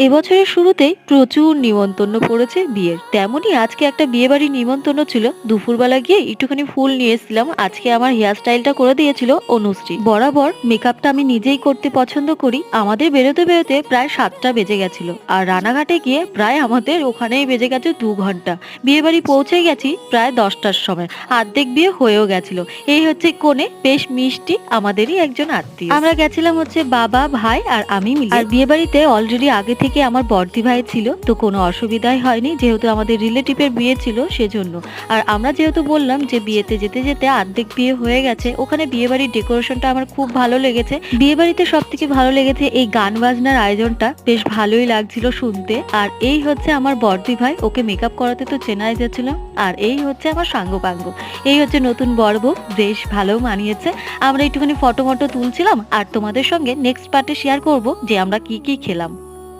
এবছরের শুরুতেই প্রচুর নিমন্ত্রণ পড়েছে বিয়ের। তেমনই আজকে একটা বিয়েবাড়ির নিমন্ত্রণ ছিল। দুপুরবেলা গিয়ে একটুখানি ফুল নিয়ে এসেছিলাম। আজকে আমার হেয়ার স্টাইলটা করে দিয়েছিল অনুশ্রী। বরাবর মেকআপটা আমি নিজেই করতে পছন্দ করি। আমাদের বেরোতে বেরোতে প্রায় 7টা বেজে গেছিল। আর রানাঘাটে গিয়ে প্রায় আমাদের ওখানেই বেজে গেছে 2 ঘন্টা। বিয়েবাড়ি পৌঁছে গেছি প্রায় 10টার সময়। অর্ধেক বিয়ে হয়েও গেছিল। এই হচ্ছে কনে, বেশ মিষ্টি, আমাদেরই একজন আত্মীয়। আমরা গেছিলাম হচ্ছে বাবা, ভাই আর আমি মিলে। আর বিয়ে বাড়িতে অলরেডি আগে থেকে আমার বড়দি ভাই ছিল, তো কোনো অসুবিধাই হয়নি, যেহেতু আমাদের রিলেটিভের বিয়ে ছিল সেজন্য। আর আমরা যেহেতু বললাম যে বিয়েতে যেতে যেতে অর্ধেক বিয়ে হয়ে গেছে, ওখানে বিয়ে বাড়ির ডেকোরেশনটা আমার খুব ভালো লেগেছে। বিয়ে বাড়িতে সব থেকে ভালো লেগেছে এই গান বাজনার আয়োজনটা, বেশ ভালোই লাগছিল শুনতে। আর এই হচ্ছে আমার বড়দি ভাই, ওকে মেকআপ করাতে তো চেনাই যাচ্ছিল। আর এই হচ্ছে আমার সাঙ্গ পাঙ্গ, এই হচ্ছে নতুন বর বউ, বেশ ভালো মানিয়েছে। আমরা একটুখানি ফটো মটো তুলছিলাম আর তোমাদের সঙ্গে নেক্সট পার্টে শেয়ার করব যে আমরা কি কি খেলাম।